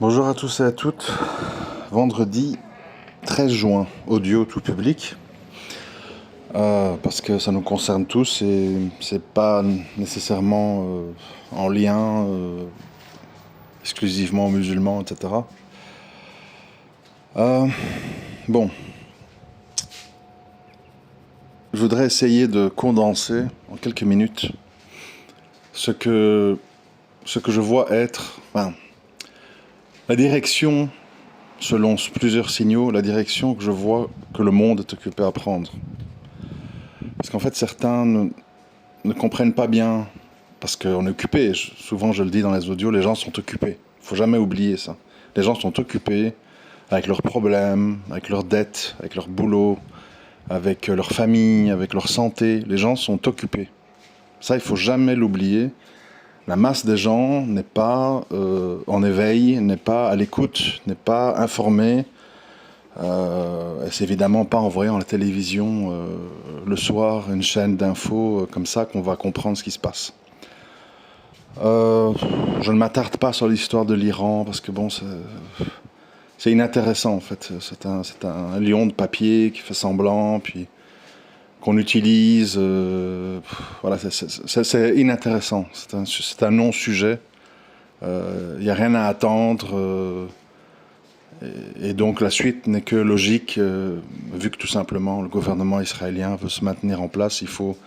Bonjour à tous et à toutes. Vendredi 13 juin, audio tout public, parce que ça nous concerne tous et c'est pas nécessairement en lien exclusivement musulman, etc. Euh, bon, je voudrais essayer de condenser en quelques minutes ce que, ce que je vois être, enfin, la direction, selon plusieurs signaux, la direction que je vois que le monde est occupé à prendre. Parce qu'en fait, certains ne comprennent pas bien, parce qu'on est occupé. Souvent, je le dis dans les audios, les gens sont occupés. Il faut jamais oublier ça. Les gens sont occupés avec leurs problèmes, avec leurs dettes, avec leur boulot, avec leur famille, avec leur santé. Les gens sont occupés. Ça, il faut jamais l'oublier. La masse des gens n'est pas en éveil, n'est pas à l'écoute, n'est pas informée. Et c'est évidemment pas en voyant la télévision le soir, une chaîne d'infos comme ça qu'on va comprendre ce qui se passe. Je ne m'attarde pas sur l'histoire de l'Iran parce que bon, c'est inintéressant en fait. C'est un lion de papier qui fait semblant, puis qu'on utilise. Voilà, c'est inintéressant. C'est un non-sujet. Il n'y a rien à attendre. Et donc la suite n'est que logique, vu que tout simplement le gouvernement israélien veut se maintenir en place, il faut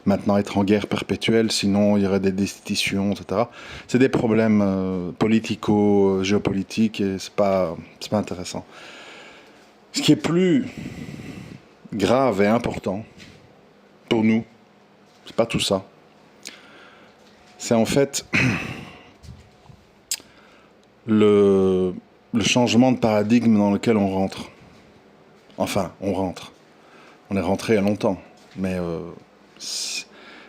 maintenant être en guerre perpétuelle, sinon il y aurait des destitutions, etc. C'est des problèmes politico-géopolitiques et c'est pas intéressant. Ce qui est plus grave et important pour nous, c'est pas tout ça. C'est en fait le changement de paradigme dans lequel on rentre. Enfin, on rentre. On est rentré il y a longtemps, mais vous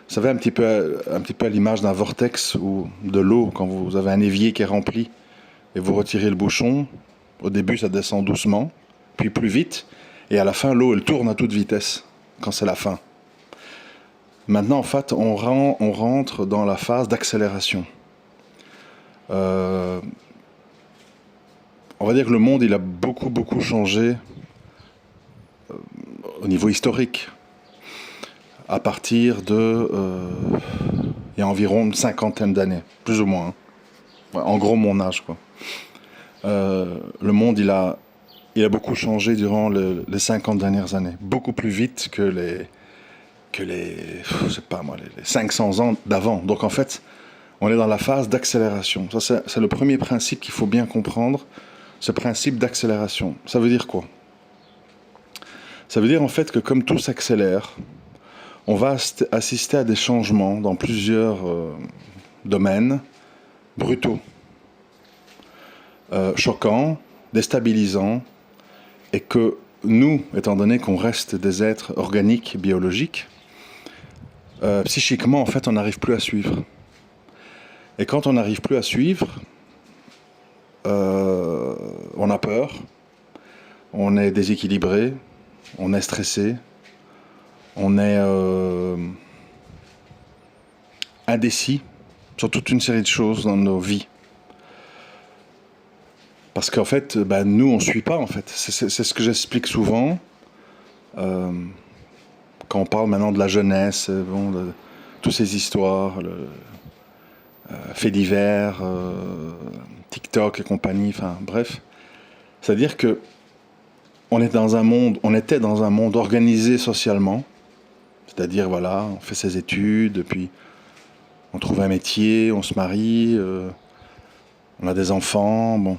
savez, un petit peu à l'image d'un vortex ou de l'eau, quand vous avez un évier qui est rempli et vous retirez le bouchon, au début ça descend doucement, puis plus vite, et à la fin l'eau elle tourne à toute vitesse, quand c'est la fin. Maintenant en fait on rentre dans la phase d'accélération. On va dire que le monde il a beaucoup changé au niveau historique. À partir de il y a environ une cinquantaine d'années, plus ou moins. Hein. Ouais, en gros, mon âge, quoi. Le monde, il a beaucoup changé durant les 50 dernières années. Beaucoup plus vite que je sais pas moi, les 500 ans d'avant. Donc, en fait, on est dans la phase d'accélération. Ça, c'est le premier principe qu'il faut bien comprendre. Ce principe d'accélération. Ça veut dire quoi? Ça veut dire, en fait, que comme tout s'accélère, on va assister à des changements dans plusieurs domaines brutaux, choquants, déstabilisants, et que nous, étant donné qu'on reste des êtres organiques, biologiques, psychiquement, en fait, on n'arrive plus à suivre. Et quand on n'arrive plus à suivre, on a peur, on est déséquilibré, on est stressé, on est indécis sur toute une série de choses dans nos vies. Parce qu'en fait, nous, on ne suit pas, en fait. C'est ce que j'explique souvent. Quand on parle maintenant de la jeunesse, de toutes ces histoires, faits divers, TikTok et compagnie, enfin bref. C'est-à-dire que on était dans un monde organisé socialement. C'est-à-dire, voilà, on fait ses études, puis on trouve un métier, on se marie, on a des enfants, bon.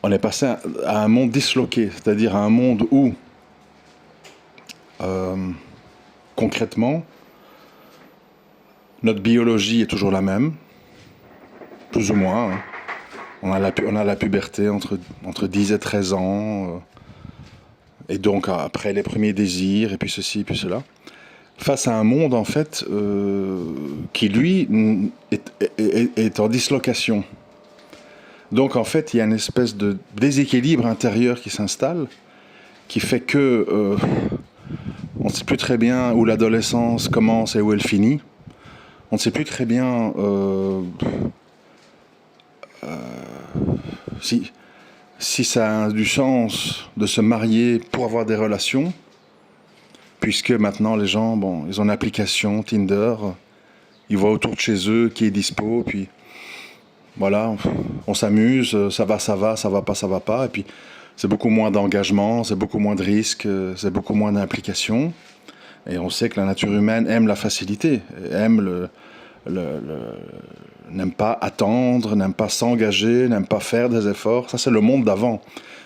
On est passé à un monde disloqué, c'est-à-dire à un monde où, concrètement, notre biologie est toujours la même, plus ou moins. Hein. On a la puberté entre 10 et 13 ans, et donc après les premiers désirs, et puis ceci, puis cela. Face à un monde, en fait, qui, lui, est en dislocation. Donc en fait, il y a une espèce de déséquilibre intérieur qui s'installe, qui fait que on ne sait plus très bien où l'adolescence commence et où elle finit. On ne sait plus très bien si ça a du sens de se marier pour avoir des relations, puisque maintenant les gens, bon, ils ont une application Tinder, ils voient autour de chez eux qui est dispo, puis voilà, on s'amuse, ça va, ça va pas, et puis c'est beaucoup moins d'engagement, c'est beaucoup moins de risques, c'est beaucoup moins d'implication. Et on sait que la nature humaine aime la facilité, aime n'aime pas attendre, n'aime pas s'engager, n'aime pas faire des efforts. Ça, c'est le monde d'avant.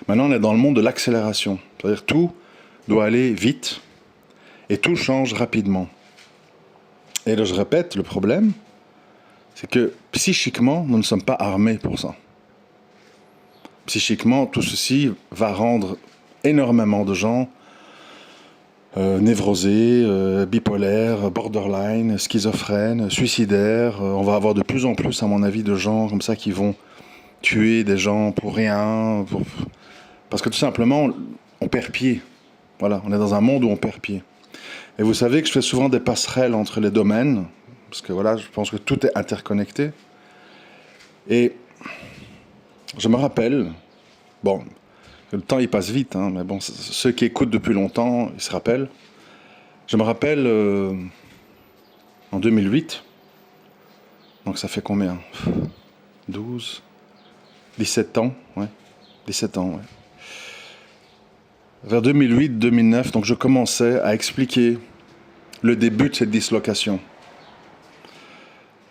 Maintenant, on est dans le monde de l'accélération. C'est-à-dire tout doit aller vite et tout change rapidement. Et là, je répète, le problème, c'est que psychiquement, nous ne sommes pas armés pour ça. Psychiquement, tout ceci va rendre énormément de gens névrosés, bipolaires, borderline, schizophrènes, suicidaires. On va avoir de plus en plus, à mon avis, de gens comme ça qui vont tuer des gens pour rien, parce que tout simplement, on perd pied. Voilà, on est dans un monde où on perd pied. Et vous savez que je fais souvent des passerelles entre les domaines, parce que voilà, je pense que tout est interconnecté. Et je me rappelle, bon, le temps il passe vite, hein, mais bon, ceux qui écoutent depuis longtemps, ils se rappellent. Je me rappelle en 2008, donc ça fait combien 12, 17 ans, ouais, 17 ans, ouais. Vers 2008-2009, donc je commençais à expliquer le début de cette dislocation.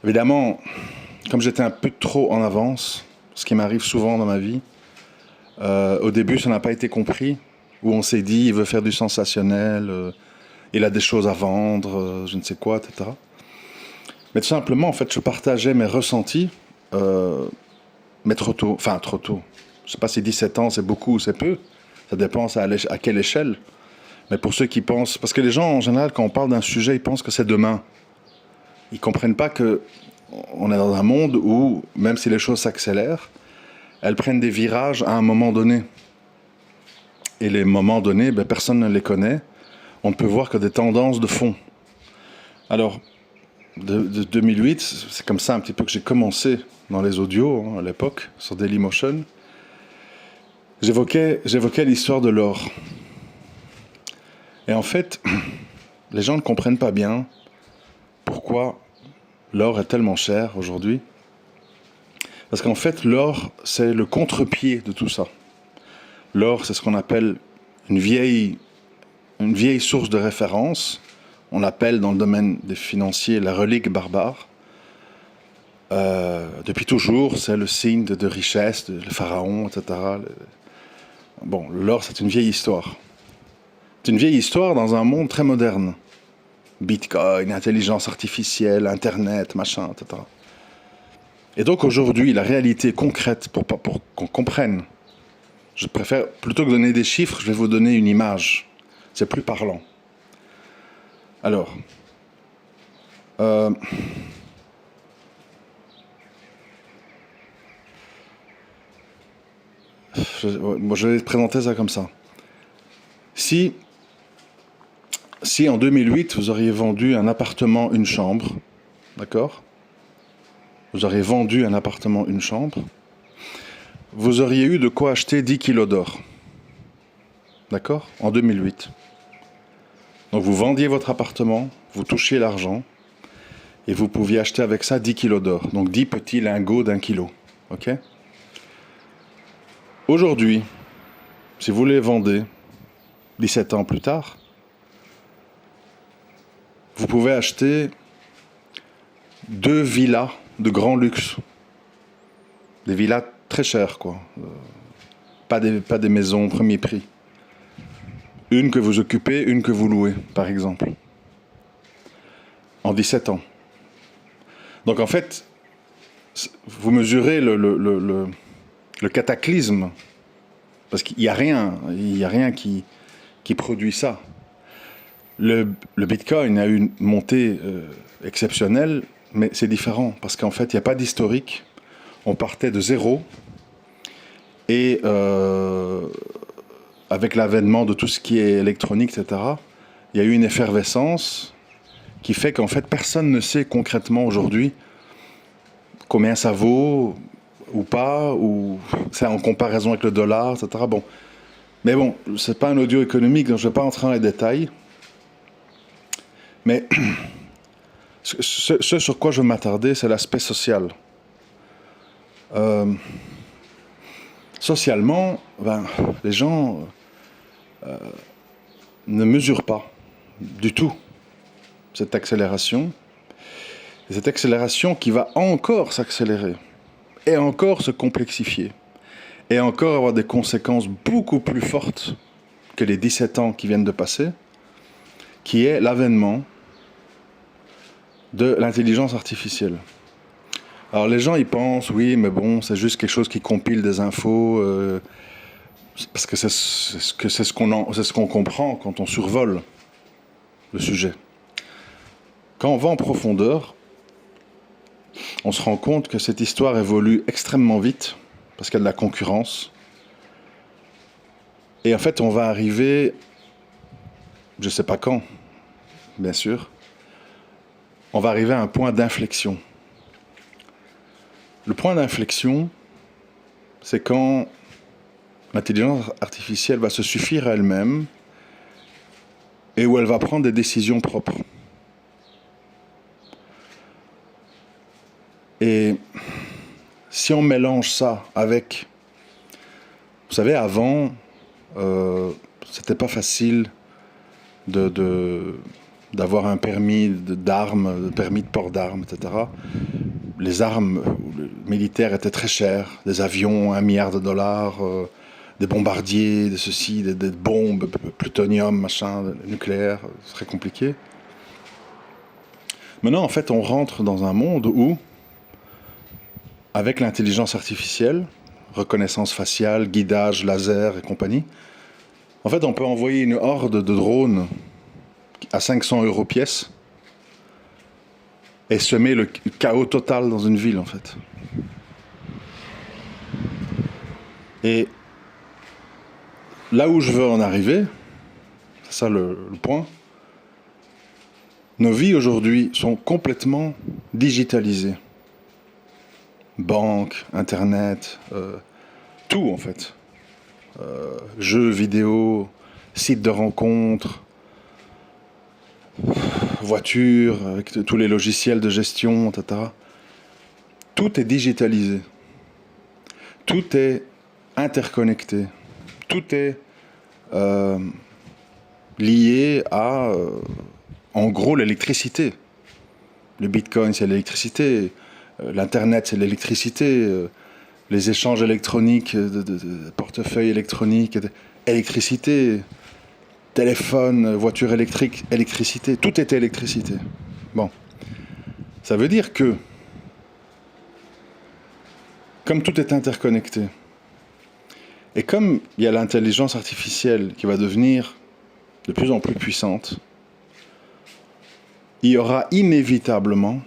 Évidemment, comme j'étais un peu trop en avance, ce qui m'arrive souvent dans ma vie, au début ça n'a pas été compris, où on s'est dit il veut faire du sensationnel, il a des choses à vendre, je ne sais quoi, etc. Mais tout simplement, en fait, je partageais mes ressentis, mais trop tôt, enfin trop tôt. Je ne sais pas si 17 ans c'est beaucoup ou c'est peu, ça dépend à quelle échelle. Mais pour ceux qui pensent, parce que les gens en général quand on parle d'un sujet, ils pensent que c'est demain. Ils ne comprennent pas qu'on est dans un monde où, même si les choses s'accélèrent, elles prennent des virages à un moment donné. Et les moments donnés, ben, personne ne les connaît. On ne peut voir que des tendances de fond. Alors, de 2008, c'est comme ça un petit peu que j'ai commencé dans les audios, hein, à l'époque, sur Dailymotion. J'évoquais l'histoire de l'or. Et en fait, les gens ne comprennent pas bien pourquoi l'or est tellement cher aujourd'hui. Parce qu'en fait, l'or, c'est le contre-pied de tout ça. L'or, c'est ce qu'on appelle une vieille source de référence. On l'appelle dans le domaine des financiers la relique barbare. Depuis toujours, c'est le signe de richesse, le pharaon, etc. Bon, l'or, c'est une vieille histoire. C'est une vieille histoire dans un monde très moderne. Bitcoin, intelligence artificielle, Internet, machin, etc. Et donc aujourd'hui, la réalité concrète, pour qu'on comprenne, je préfère, plutôt que donner des chiffres, je vais vous donner une image. C'est plus parlant. Alors, je vais présenter ça comme ça. Si en 2008, vous auriez vendu un appartement, une chambre, d'accord ? Vous auriez vendu un appartement, une chambre, vous auriez eu de quoi acheter 10 kilos d'or. D'accord ? En 2008. Donc vous vendiez votre appartement, vous touchiez l'argent, et vous pouviez acheter avec ça 10 kilos d'or. Donc 10 petits lingots d'1 kilo. Ok ? Aujourd'hui, si vous les vendez 17 ans plus tard, vous pouvez acheter 2 villas de grand luxe. Des villas très chères, quoi. Pas des maisons premier prix. Une que vous occupez, une que vous louez, par exemple. En 17 ans. Donc en fait, vous mesurez le cataclysme. Parce qu'il n'y a rien qui produit ça. Le Bitcoin a eu une montée exceptionnelle, mais c'est différent, parce qu'en fait, il n'y a pas d'historique. On partait de zéro, et avec l'avènement de tout ce qui est électronique, etc., il y a eu une effervescence qui fait qu'en fait, personne ne sait concrètement aujourd'hui combien ça vaut, ou pas, ou c'est en comparaison avec le dollar, etc. Bon. Mais bon, c'est pas un audio économique, donc je ne vais pas entrer dans les détails. Mais ce sur quoi je veux m'attarder, c'est l'aspect social. Socialement, les gens ne mesurent pas du tout cette accélération. Et cette accélération qui va encore s'accélérer et encore se complexifier et encore avoir des conséquences beaucoup plus fortes que les 17 ans qui viennent de passer, qui est l'avènement de l'intelligence artificielle. Alors les gens, ils pensent, oui, mais bon, c'est juste quelque chose qui compile des infos, parce que c'est ce qu'on comprend quand on survole le sujet. Quand on va en profondeur, on se rend compte que cette histoire évolue extrêmement vite, parce qu'il y a de la concurrence. Et en fait, on va arriver, je ne sais pas quand, bien sûr, on va arriver à un point d'inflexion. Le point d'inflexion, c'est quand l'intelligence artificielle va se suffire à elle-même et où elle va prendre des décisions propres. Et si on mélange ça avec... Vous savez, avant, c'était pas facile d'avoir un permis d'armes, un permis de port d'armes, etc. Les armes militaires étaient très chères, des avions, $1 milliard, des bombardiers, de ceci, des bombes, plutonium, machin, nucléaire, c'est très compliqué. Maintenant, en fait, on rentre dans un monde où, avec l'intelligence artificielle, reconnaissance faciale, guidage, laser et compagnie, en fait, on peut envoyer une horde de drones à 500 € pièce et semer le chaos total dans une ville, en fait. Et là où je veux en arriver, c'est ça le point, nos vies aujourd'hui sont complètement digitalisées. Banque, Internet, tout en fait. Jeux vidéo, sites de rencontres, voitures, avec tous les logiciels de gestion, etc. Tout est digitalisé. Tout est interconnecté. Tout est lié à, en gros, l'électricité. Le Bitcoin, c'est l'électricité. L'Internet, c'est l'électricité. Les échanges électroniques, de portefeuilles électroniques, électricité. Téléphone, voiture électrique, électricité. Tout est électricité. Bon. Ça veut dire que, comme tout est interconnecté, et comme il y a l'intelligence artificielle qui va devenir de plus en plus puissante, il y aura inévitablement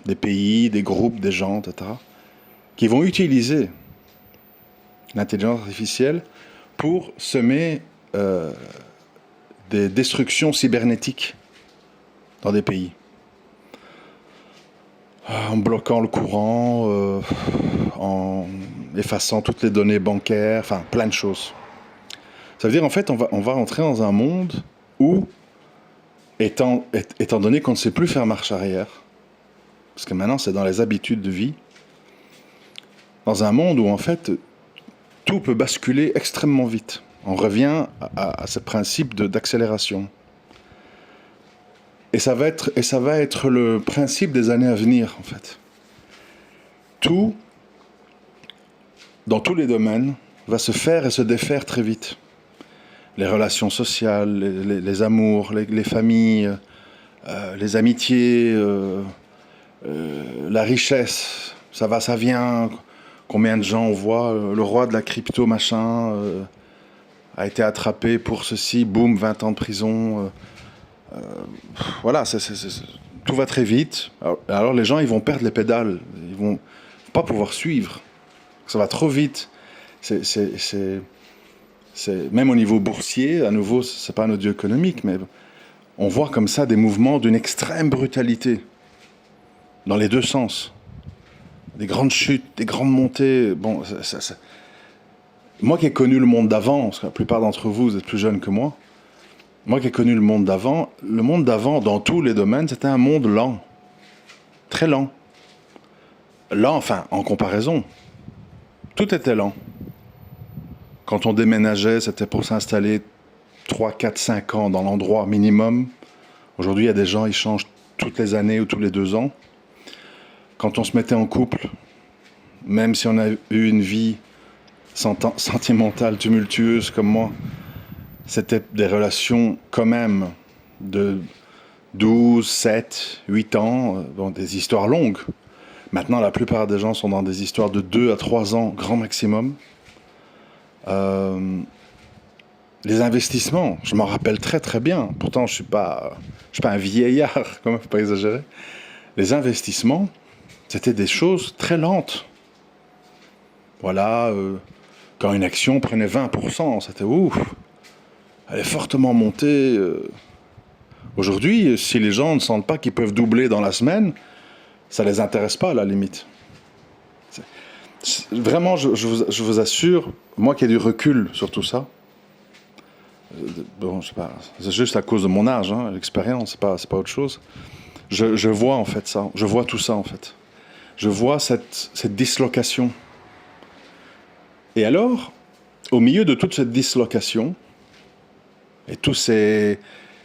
des pays, des groupes, des gens, etc., qui vont utiliser l'intelligence artificielle pour semer des destructions cybernétiques dans des pays. En bloquant le courant, en effaçant toutes les données bancaires, enfin plein de choses. Ça veut dire en fait on va entrer dans un monde où, étant donné qu'on ne sait plus faire marche arrière, parce que maintenant c'est dans les habitudes de vie, dans un monde où en fait tout peut basculer extrêmement vite. On revient à ce principe d'accélération. Et ça va être le principe des années à venir, en fait. Tout, dans tous les domaines, va se faire et se défaire très vite. Les relations sociales, les amours, les familles, les amitiés, la richesse, ça va, ça vient. Combien de gens on voit, le roi de la crypto, machin, a été attrapé pour ceci, boum, 20 ans de prison. Voilà, tout va très vite. Alors les gens, ils vont perdre les pédales. Ils vont pas pouvoir suivre. Ça va trop vite. Même au niveau boursier, à nouveau, c'est pas un audio économique, mais on voit comme ça des mouvements d'une extrême brutalité, dans les deux sens. des grandes chutes, des grandes montées. Bon, moi qui ai connu le monde d'avant, parce que la plupart d'entre vous, vous êtes plus jeunes que moi qui ai connu le monde d'avant, dans tous les domaines, c'était un monde lent, très lent. Lent, enfin, en comparaison. Tout était lent. Quand on déménageait, c'était pour s'installer 3, 4, 5 ans dans l'endroit minimum. Aujourd'hui, il y a des gens, ils changent toutes les années ou tous les 2 ans. Quand on se mettait en couple, même si on a eu une vie sentimentale tumultueuse comme moi, c'était des relations quand même de 12, 7, 8 ans, des histoires longues. Maintenant, la plupart des gens sont dans des histoires de 2 à 3 ans, grand maximum. Les investissements, je m'en rappelle très très bien. Pourtant, je suis pas un vieillard, quand même, faut pas exagérer. Les investissements, c'était des choses très lentes. Voilà, quand une action prenait 20%, c'était ouf. Elle est fortement montée. Aujourd'hui, si les gens ne sentent pas qu'ils peuvent doubler dans la semaine, ça les intéresse pas à la limite. Vraiment, je vous assure, moi qui ai du recul sur tout ça, bon, je sais pas, c'est juste à cause de mon âge, hein, l'expérience, c'est pas autre chose. Je vois en fait ça, je vois tout ça en fait. Je vois cette dislocation. Et alors, au milieu de toute cette dislocation, et tous ces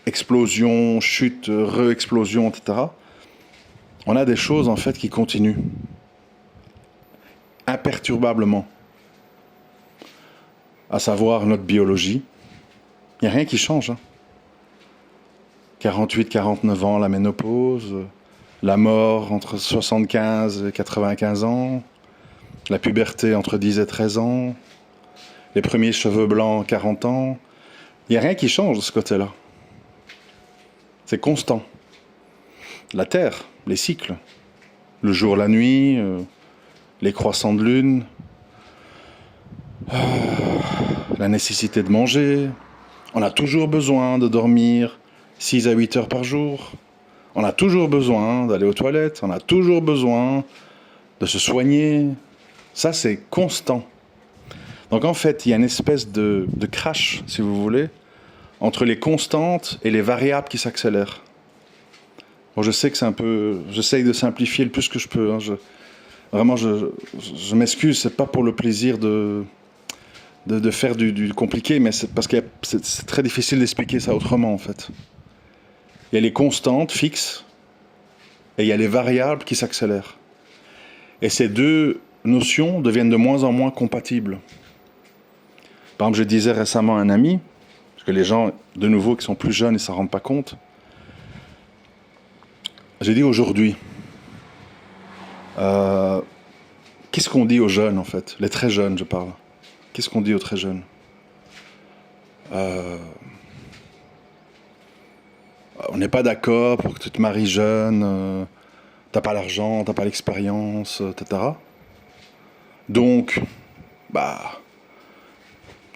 explosions, chutes, re-explosions, etc., on a des choses en fait qui continuent imperturbablement, à savoir notre biologie. Il n'y a rien qui change. 48, 49 ans, la ménopause, la mort entre 75 et 95 ans, la puberté entre 10 et 13 ans, les premiers cheveux blancs 40 ans. Il n'y a rien qui change de ce côté-là. C'est constant. La Terre, les cycles, le jour, la nuit, les croissants de lune, la nécessité de manger. On a toujours besoin de dormir 6 à 8 heures par jour. On a toujours besoin d'aller aux toilettes. On a toujours besoin de se soigner. Ça, c'est constant. Donc en fait, il y a une espèce de crash, si vous voulez, entre les constantes et les variables qui s'accélèrent. Bon, je sais que c'est un peu... J'essaye de simplifier le plus que je peux. Hein. Vraiment, je m'excuse, c'est pas pour le plaisir de faire du compliqué, mais c'est parce que c'est très difficile d'expliquer ça autrement, en fait. Il y a les constantes fixes et il y a les variables qui s'accélèrent. Et ces deux notions deviennent de moins en moins compatibles. Par exemple, je disais récemment à un ami, parce que les gens, de nouveau, qui sont plus jeunes, ils ne s'en rendent pas compte. J'ai dit aujourd'hui, qu'est-ce qu'on dit aux jeunes, en fait? Les très jeunes, je parle. Qu'est-ce qu'on dit aux très jeunes? On n'est pas d'accord pour que tu te maries jeune, t'as pas l'argent, t'as pas l'expérience, etc. Donc,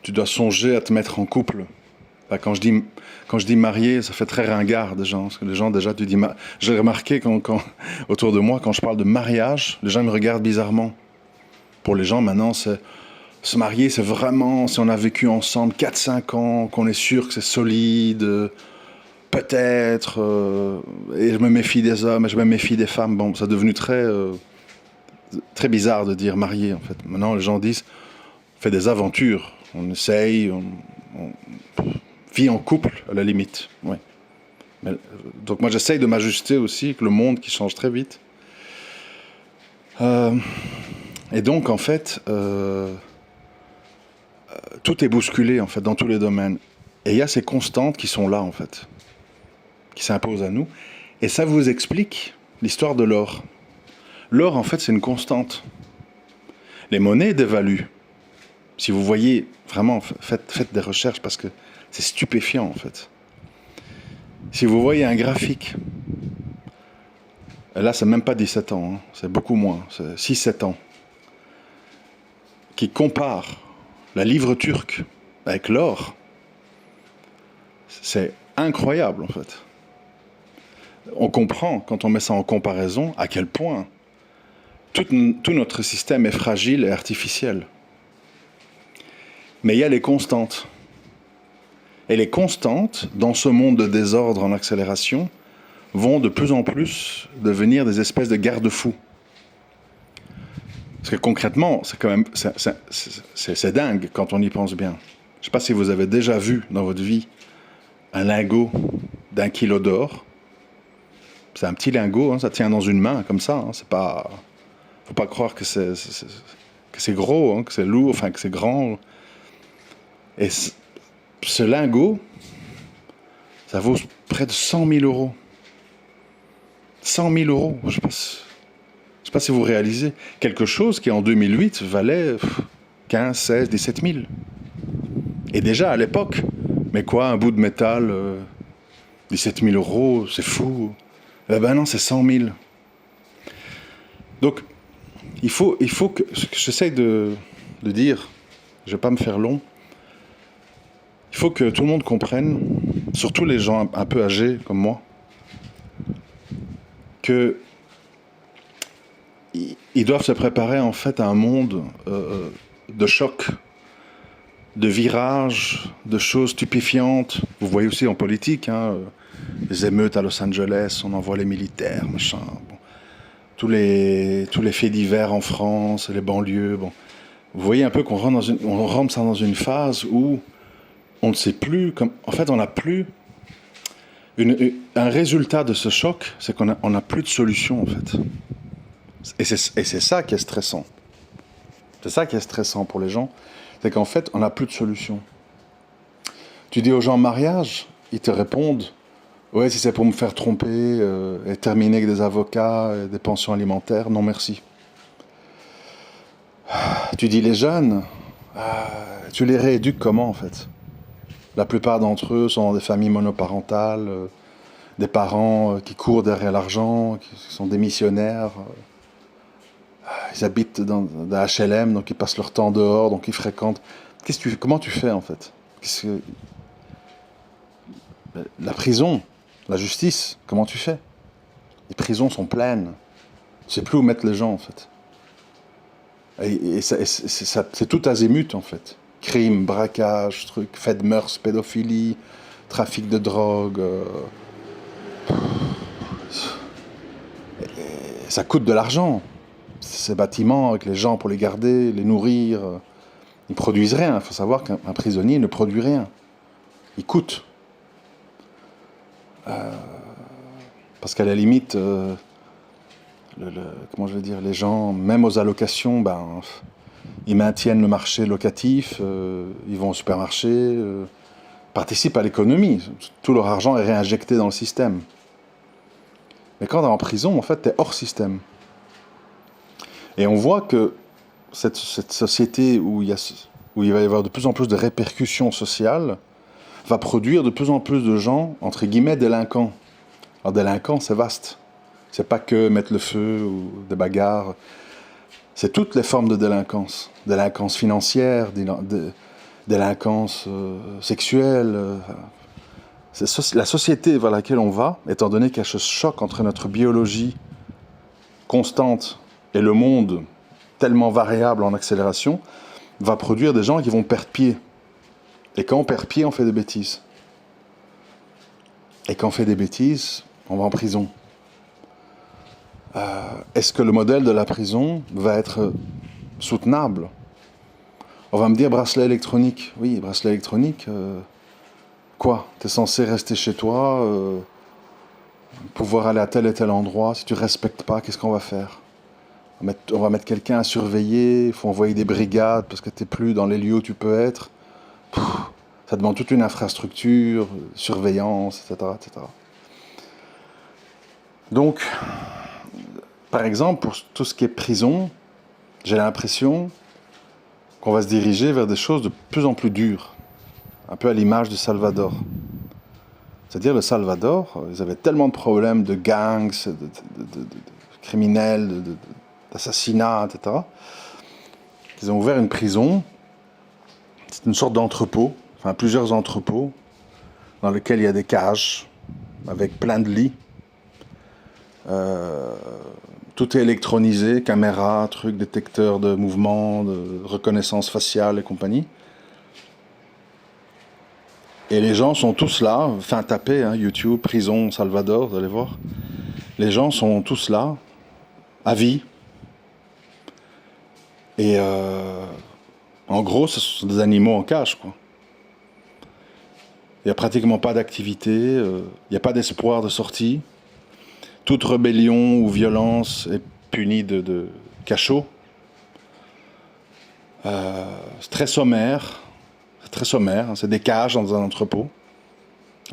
tu dois songer à te mettre en couple. Quand je dis marié, ça fait très ringard des gens. Parce que les gens, déjà, tu dis... J'ai remarqué autour de moi, quand je parle de mariage, les gens me regardent bizarrement. Pour les gens, maintenant, se marier, c'est vraiment, si on a vécu ensemble 4-5 ans, qu'on est sûr que c'est solide, peut-être, et je me méfie des hommes, et je me méfie des femmes. Bon, c'est devenu très bizarre de dire marié, en fait. Maintenant, les gens disent, on fait des aventures, on essaye, on vit en couple, à la limite. Ouais. Donc moi, j'essaye de m'ajuster aussi avec le monde qui change très vite. Et donc, en fait, tout est bousculé, en fait, dans tous les domaines. Et il y a ces constantes qui sont là, en fait, qui s'imposent à nous. Et ça vous explique l'histoire de l'or. L'or, en fait, c'est une constante. Les monnaies dévaluent. Si vous voyez, vraiment, faites des recherches parce que c'est stupéfiant, en fait. Si vous voyez un graphique, et là, c'est même pas 17 ans, hein, c'est beaucoup moins, c'est 6-7 ans, qui compare la livre turque avec l'or, c'est incroyable, en fait. On comprend, quand on met ça en comparaison, à quel point tout notre système est fragile et artificiel. Mais il y a les constantes. Et les constantes, dans ce monde de désordre en accélération, vont de plus en plus devenir des espèces de garde-fous. Parce que concrètement, c'est quand même, c'est dingue quand on y pense bien. Je ne sais pas si vous avez déjà vu dans votre vie un lingot d'1 kilo d'or. C'est un petit lingot, hein, ça tient dans une main comme ça. Hein, c'est pas, faut pas croire que c'est gros, hein, que c'est lourd, enfin que c'est grand. Et ce lingot, ça vaut près de 100 000 euros. 100 000 euros, je ne sais pas si vous réalisez. Quelque chose qui en 2008 valait 15, 16, 17 000. Et déjà à l'époque, mais quoi, un bout de métal, 17 000 euros, c'est fou. Eh ben non, c'est 100 000. Donc, il faut que, ce que j'essaye de dire, je ne vais pas me faire long, il faut que tout le monde comprenne, surtout les gens un peu âgés comme moi, que ils doivent se préparer en fait à un monde de choc, de virages, de choses stupéfiantes. Vous voyez aussi en politique, hein, les émeutes à Los Angeles, on envoie les militaires, machin. Bon. Tous les faits divers en France, les banlieues. Bon. Vous voyez un peu qu'on rentre dans une phase où on ne sait plus, en fait on n'a plus un résultat de ce choc, c'est qu'on n'a plus de solution en fait. Et c'est ça qui est stressant. C'est ça qui est stressant pour les gens, c'est qu'en fait on n'a plus de solution. Tu dis aux gens mariage, ils te répondent ouais, si c'est pour me faire tromper et terminer avec des avocats et des pensions alimentaires, non merci. Tu dis les jeunes, tu les rééduques comment en fait? La plupart d'entre eux sont dans des familles monoparentales, des parents qui courent derrière l'argent, qui sont démissionnaires. Ils habitent dans des HLM, donc ils passent leur temps dehors, donc ils fréquentent. Comment tu fais en fait? La prison, la justice, comment tu fais? Les prisons sont pleines. Tu sais plus où mettre les gens en fait. Et c'est tout azimut en fait. Crime, braquage, trucs, faits de mœurs, pédophilie, trafic de drogue. Ça coûte de l'argent. Ces bâtiments avec les gens pour les garder, les nourrir, ils produisent rien. Il faut savoir qu'un prisonnier ne produit rien. Il coûte. Parce qu'à la limite, comment je vais dire, les gens, même aux allocations, ils maintiennent le marché locatif, ils vont au supermarché, participent à l'économie. Tout leur argent est réinjecté dans le système. Mais quand tu es en prison, en fait, tu es hors système. Et on voit que cette société où il va y avoir de plus en plus de répercussions sociales va produire de plus en plus de gens, entre guillemets, délinquants. Alors, délinquant, c'est vaste. C'est pas que mettre le feu ou des bagarres. C'est toutes les formes de délinquance. Délinquance financière, délinquance sexuelle. C'est la société vers laquelle on va, étant donné qu'il y a ce choc entre notre biologie constante et le monde tellement variable en accélération, va produire des gens qui vont perdre pied. Et quand on perd pied, on fait des bêtises. Et quand on fait des bêtises, on va en prison. Est-ce que le modèle de la prison va être soutenable? On va me dire bracelet électronique. Oui, bracelet électronique, quoi? Tu es censé rester chez toi, pouvoir aller à tel et tel endroit. Si tu ne respectes pas, qu'est-ce qu'on va faire? On va mettre quelqu'un à surveiller, il faut envoyer des brigades parce que tu n'es plus dans les lieux où tu peux être. Ça demande toute une infrastructure, surveillance, etc., etc. Donc, par exemple, pour tout ce qui est prison, j'ai l'impression qu'on va se diriger vers des choses de plus en plus dures, un peu à l'image du Salvador. C'est-à-dire le Salvador, ils avaient tellement de problèmes de gangs, de criminels, d'assassinats, etc., qu'ils ont ouvert une prison. C'est une sorte d'entrepôt, enfin plusieurs entrepôts, dans lesquels il y a des cages, avec plein de lits. Tout est électronisé, caméra, truc, détecteur de mouvement, de reconnaissance faciale et compagnie. Et les gens sont tous là, enfin tapez, hein, YouTube, prison, Salvador, vous allez voir. Les gens sont tous là, à vie. Et en gros, ce sont des animaux en cage, quoi. Il n'y a pratiquement pas d'activité, il n'y a pas d'espoir de sortie. Toute rébellion ou violence est punie de cachot. C'est très sommaire. C'est très sommaire. Hein. C'est des cages dans un entrepôt.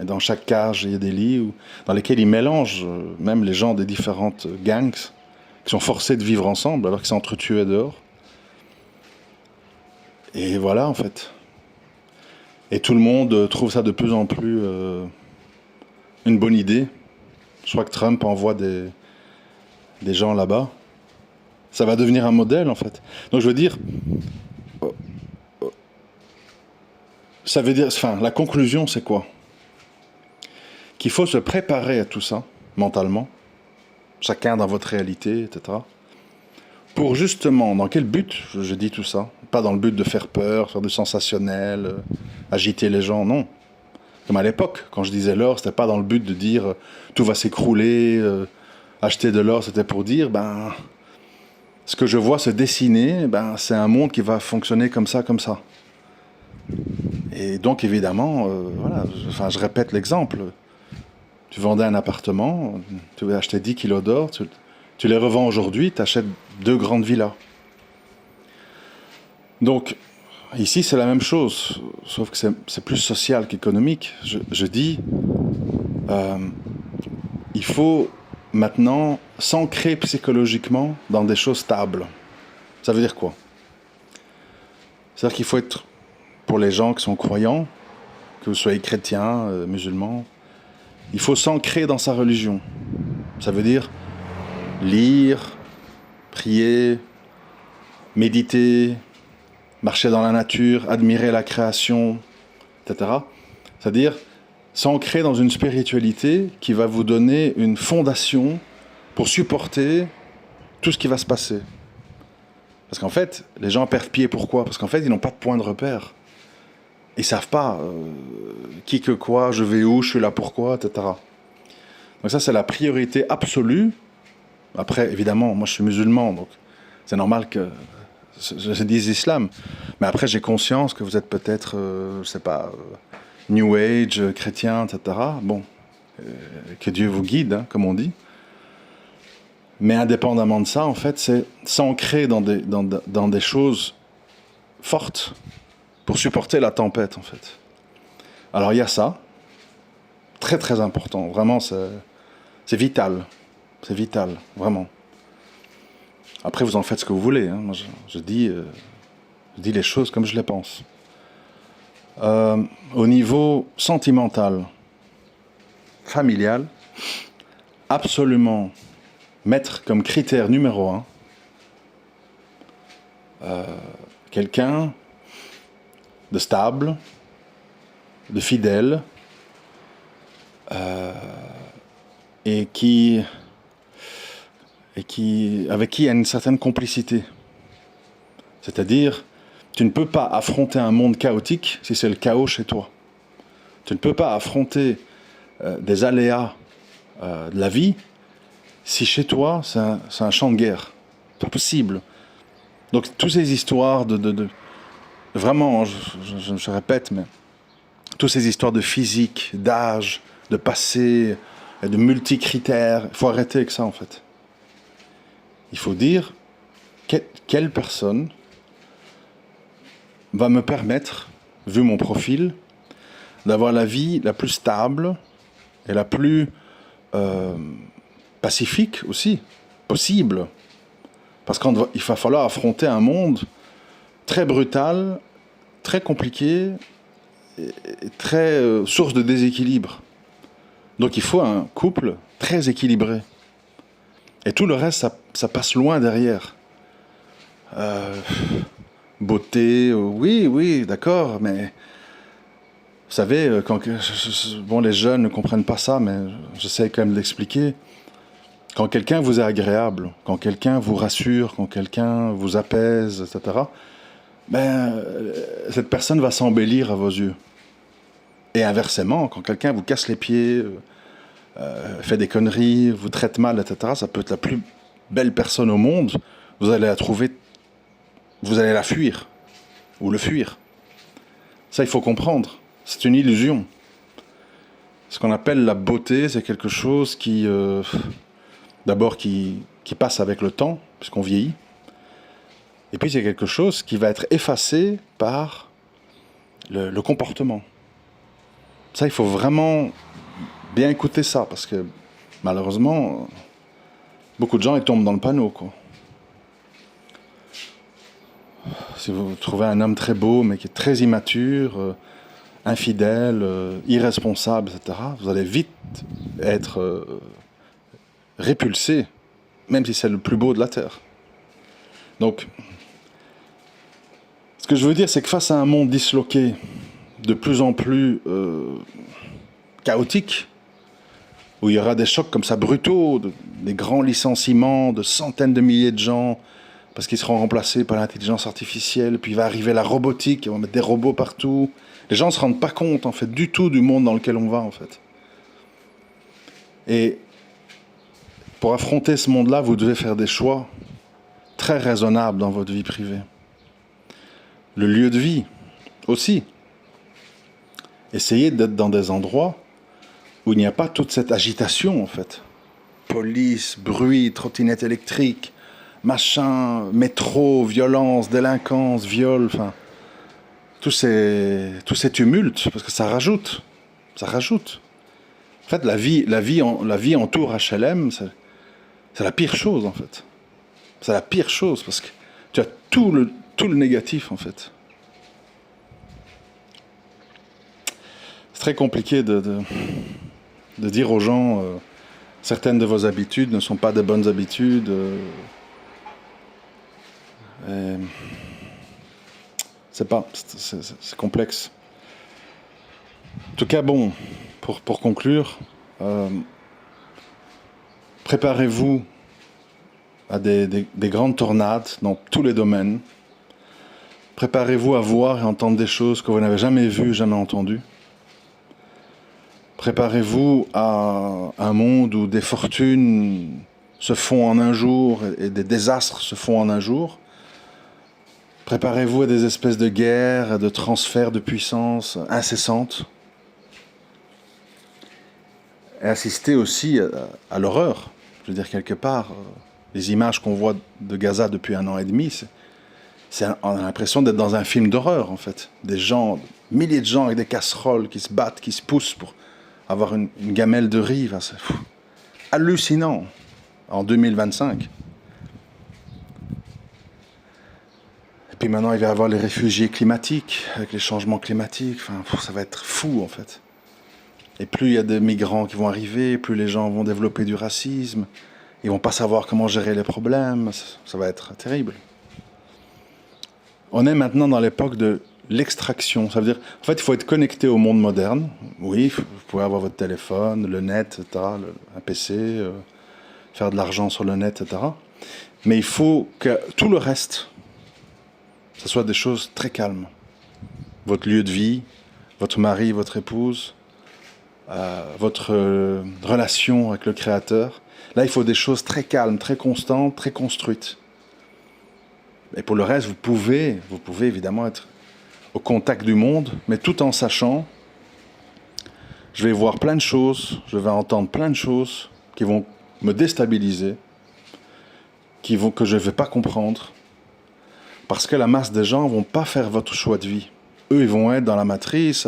Et dans chaque cage, il y a des lits dans lesquels ils mélangent même les gens des différentes gangs qui sont forcés de vivre ensemble alors qu'ils s'entretuaient dehors. Et voilà, en fait. Et tout le monde trouve ça de plus en plus une bonne idée. Je crois que Trump envoie des gens là-bas. Ça va devenir un modèle, en fait. Donc je veux dire, ça veut dire, enfin, la conclusion, c'est quoi? Qu'il faut se préparer à tout ça, mentalement, chacun dans votre réalité, etc. Pour justement, dans quel but je dis tout ça? Pas dans le but de faire peur, faire du sensationnel, agiter les gens, non. Comme à l'époque, quand je disais l'or, c'était pas dans le but de dire tout va s'écrouler, acheter de l'or, c'était pour dire, ben, ce que je vois se dessiner, ben, c'est un monde qui va fonctionner comme ça, comme ça. Et donc, évidemment, voilà, je répète l'exemple. Tu vendais un appartement, tu veux acheter 10 kilos d'or, tu les revends aujourd'hui, tu achètes 2 grandes villas. Donc, ici, c'est la même chose, sauf que c'est plus social qu'économique. Je dis, il faut maintenant s'ancrer psychologiquement dans des choses stables. Ça veut dire quoi? C'est-à-dire qu'il faut être, pour les gens qui sont croyants, que vous soyez chrétiens, musulmans, il faut s'ancrer dans sa religion. Ça veut dire lire, prier, méditer, marcher dans la nature, admirer la création, etc. C'est-à-dire s'ancrer dans une spiritualité qui va vous donner une fondation pour supporter tout ce qui va se passer. Parce qu'en fait, les gens perdent pied. Pourquoi? Parce qu'en fait, ils n'ont pas de point de repère. Ils ne savent pas qui que quoi, je vais où, je suis là pourquoi, etc. Donc ça, c'est la priorité absolue. Après, évidemment, moi je suis musulman, donc c'est normal que je dise islam. Mais après, j'ai conscience que vous êtes peut-être, je sais pas, New Age, chrétien, etc. Bon, que Dieu vous guide, hein, comme on dit. Mais indépendamment de ça, en fait, c'est s'ancrer dans des choses fortes pour supporter la tempête, en fait. Alors il y a ça, très très important, vraiment, c'est vital. C'est vital, vraiment. Après, vous en faites ce que vous voulez. Hein. Moi, je dis les choses comme je les pense. Au niveau sentimental, familial, absolument mettre comme critère numéro 1 quelqu'un de stable, de fidèle, et avec qui il y a une certaine complicité. C'est-à-dire, tu ne peux pas affronter un monde chaotique si c'est le chaos chez toi. Tu ne peux pas affronter des aléas de la vie si chez toi c'est un champ de guerre. C'est pas possible. Donc, toutes ces histoires vraiment, je répète, mais toutes ces histoires de physique, d'âge, de passé, de multicritères, il faut arrêter avec ça, en fait. Il faut dire quelle personne va me permettre, vu mon profil, d'avoir la vie la plus stable et la plus pacifique aussi, possible. Parce qu'il va falloir affronter un monde très brutal, très compliqué, et très source de déséquilibre. Donc il faut un couple très équilibré. Et tout le reste, ça passe loin derrière. Beauté, oui, d'accord, mais vous savez, bon, les jeunes ne comprennent pas ça, mais j'essaie quand même de l'expliquer. Quand quelqu'un vous est agréable, quand quelqu'un vous rassure, quand quelqu'un vous apaise, etc., cette personne va s'embellir à vos yeux. Et inversement, quand quelqu'un vous casse les pieds, fait des conneries, vous traite mal, etc., ça peut être la plus belle personne au monde, vous allez la trouver, vous allez la fuir, ou le fuir. Ça, il faut comprendre. C'est une illusion. Ce qu'on appelle la beauté, c'est quelque chose qui, d'abord, qui passe avec le temps, puisqu'on vieillit. Et puis, c'est quelque chose qui va être effacé par le comportement. Ça, il faut vraiment bien écouter ça, parce que, malheureusement, beaucoup de gens, ils tombent dans le panneau, quoi. Si vous trouvez un homme très beau, mais qui est très immature, infidèle, irresponsable, etc., vous allez vite être répulsé, même si c'est le plus beau de la Terre. Donc, ce que je veux dire, c'est que face à un monde disloqué, de plus en plus chaotique, où il y aura des chocs comme ça brutaux, des grands licenciements de centaines de milliers de gens, parce qu'ils seront remplacés par l'intelligence artificielle, puis il va arriver la robotique, ils vont mettre des robots partout. Les gens ne se rendent pas compte, en fait, du tout du monde dans lequel on va, en fait. Et pour affronter ce monde-là, vous devez faire des choix très raisonnables dans votre vie privée. Le lieu de vie, aussi. Essayez d'être dans des endroits où il n'y a pas toute cette agitation, en fait. Police, bruit, trottinette électrique, machin, métro, violence, délinquance, viol, enfin, tous ces tumultes, parce que ça rajoute. En fait, la vie entoure HLM, c'est la pire chose, en fait. C'est la pire chose, parce que tu as tout le négatif, en fait. C'est très compliqué de dire aux gens certaines de vos habitudes ne sont pas de bonnes habitudes. C'est complexe. En tout cas, bon, pour conclure, préparez-vous à des grandes tornades dans tous les domaines. Préparez-vous à voir et entendre des choses que vous n'avez jamais vues, jamais entendues. Préparez-vous à un monde où des fortunes se font en un jour et des désastres se font en un jour. Préparez-vous à des espèces de guerres, à de transferts de puissance incessantes. Et assistez aussi à l'horreur. Je veux dire, quelque part, les images qu'on voit de Gaza depuis 1 an et demi, on a l'impression d'être dans un film d'horreur, en fait. Des gens, milliers de gens avec des casseroles qui se battent, qui se poussent pour avoir une gamelle de riz. Enfin, c'est hallucinant en 2025. Et puis maintenant, il va y avoir les réfugiés climatiques, avec les changements climatiques. Enfin, ça va être fou, en fait. Et plus il y a des migrants qui vont arriver, plus les gens vont développer du racisme. Ils vont pas savoir comment gérer les problèmes. Ça va être terrible. On est maintenant dans l'époque de l'extraction. Ça veut dire, en fait, il faut être connecté au monde moderne. Oui, vous pouvez avoir votre téléphone, le net, etc., un PC, faire de l'argent sur le net, etc. Mais il faut que tout le reste, ce soit des choses très calmes. Votre lieu de vie, votre mari, votre épouse, votre relation avec le Créateur. Là, il faut des choses très calmes, très constantes, très construites. Et pour le reste, vous pouvez évidemment être au contact du monde, mais tout en sachant, je vais voir plein de choses, je vais entendre plein de choses qui vont me déstabiliser, que je ne vais pas comprendre, parce que la masse des gens ne vont pas faire votre choix de vie. Eux, ils vont être dans la matrice,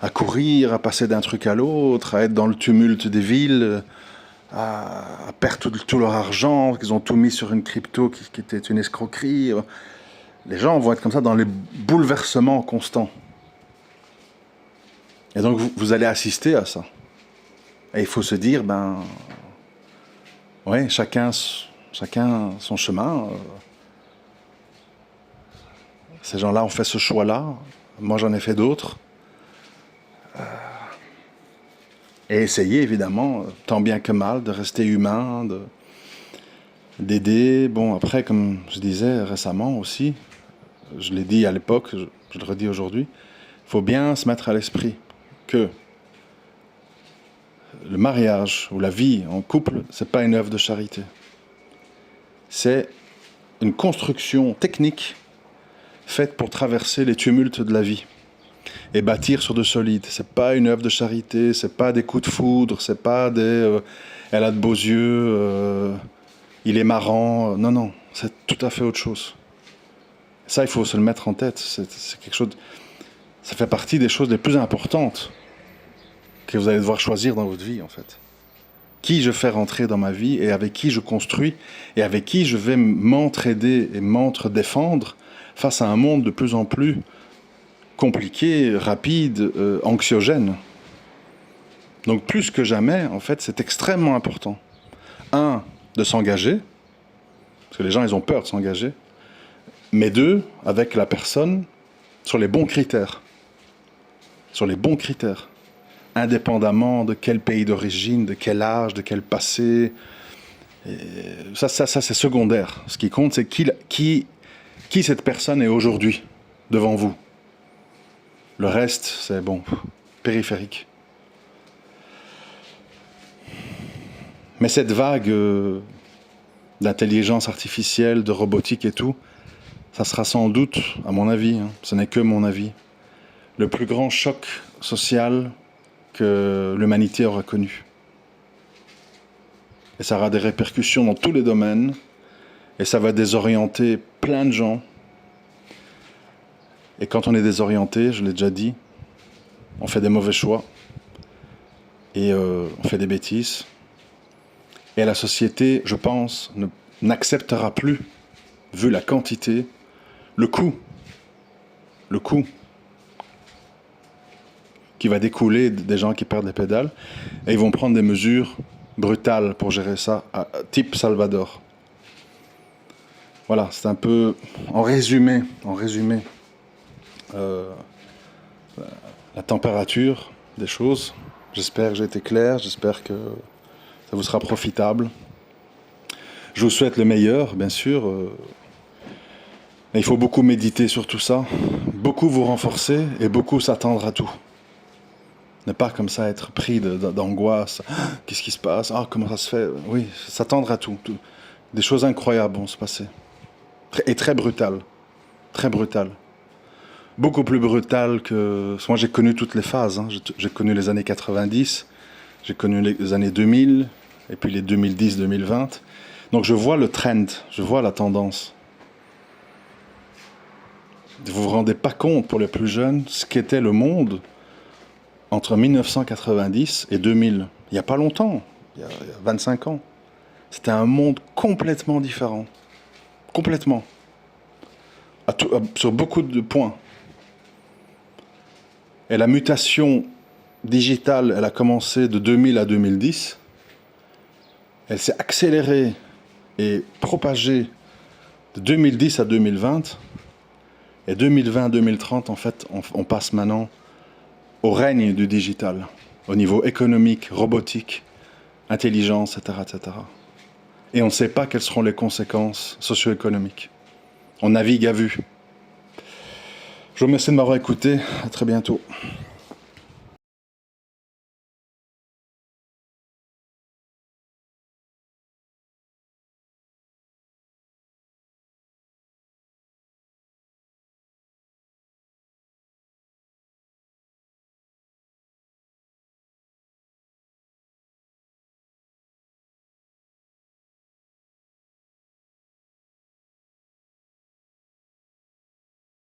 à courir, à passer d'un truc à l'autre, à être dans le tumulte des villes, à perdre tout leur argent, qu'ils ont tout mis sur une crypto qui était une escroquerie. Les gens vont être comme ça dans les bouleversements constants. Et donc vous allez assister à ça. Et il faut se dire, ouais, chacun son chemin. Ces gens-là ont fait ce choix-là. Moi, j'en ai fait d'autres. Et essayer, évidemment, tant bien que mal, de rester humain, d'aider. Bon, après, comme je disais récemment aussi, je l'ai dit à l'époque, je le redis aujourd'hui, il faut bien se mettre à l'esprit que le mariage ou la vie en couple, c'est pas une œuvre de charité. C'est une construction technique faite pour traverser les tumultes de la vie et bâtir sur de solide. C'est pas une œuvre de charité, c'est pas des coups de foudre, c'est pas des elle a de beaux yeux, il est marrant. Non, non, c'est tout à fait autre chose. Ça, il faut se le mettre en tête. C'est quelque chose. Ça fait partie des choses les plus importantes que vous allez devoir choisir dans votre vie, en fait. Qui je fais rentrer dans ma vie et avec qui je construis et avec qui je vais m'entraider et m'entre-défendre face à un monde de plus en plus compliqué, rapide, anxiogène. Donc plus que jamais, en fait, c'est extrêmement important. Un, de s'engager, parce que les gens, ils ont peur de s'engager. Mais deux, avec la personne, sur les bons critères. Sur les bons critères. Indépendamment de quel pays d'origine, de quel âge, de quel passé. Et ça c'est secondaire. Ce qui compte, c'est qui cette personne est aujourd'hui, devant vous. Le reste, c'est bon, périphérique. Mais cette vague d'intelligence artificielle, de robotique et tout, ça sera sans doute, à mon avis, ce n'est que mon avis, le plus grand choc social que l'humanité aura connu. Et ça aura des répercussions dans tous les domaines, et ça va désorienter plein de gens. Et quand on est désorienté, je l'ai déjà dit, on fait des mauvais choix, et on fait des bêtises. Et la société, je pense, n'acceptera plus, vu la quantité, le coût qui va découler des gens qui perdent les pédales, et ils vont prendre des mesures brutales pour gérer ça, type Salvador. Voilà, c'est un peu, en résumé, la température des choses. J'espère que j'ai été clair, j'espère que ça vous sera profitable. Je vous souhaite le meilleur, bien sûr. Il faut beaucoup méditer sur tout ça, beaucoup vous renforcer et beaucoup s'attendre à tout. Ne pas comme ça être pris d'angoisse. Qu'est-ce qui se passe? Comment ça se fait? Oui, s'attendre à tout. Des choses incroyables vont se passer. Et très brutales. Très brutales. Beaucoup plus brutales que... Moi, j'ai connu toutes les phases. J'ai connu les années 90, j'ai connu les années 2000, et puis les 2010-2020. Donc je vois le trend, je vois la tendance. Vous vous rendez pas compte, pour les plus jeunes, ce qu'était le monde entre 1990 et 2000. Il n'y a pas longtemps, il y a 25 ans. C'était un monde complètement différent. Complètement. Sur beaucoup de points. Et la mutation digitale, elle a commencé de 2000 à 2010. Elle s'est accélérée et propagée de 2010 à 2020. Et 2020-2030, en fait, on passe maintenant au règne du digital, au niveau économique, robotique, intelligence, etc., etc. Et on ne sait pas quelles seront les conséquences socio-économiques. On navigue à vue. Je vous remercie de m'avoir écouté. À très bientôt.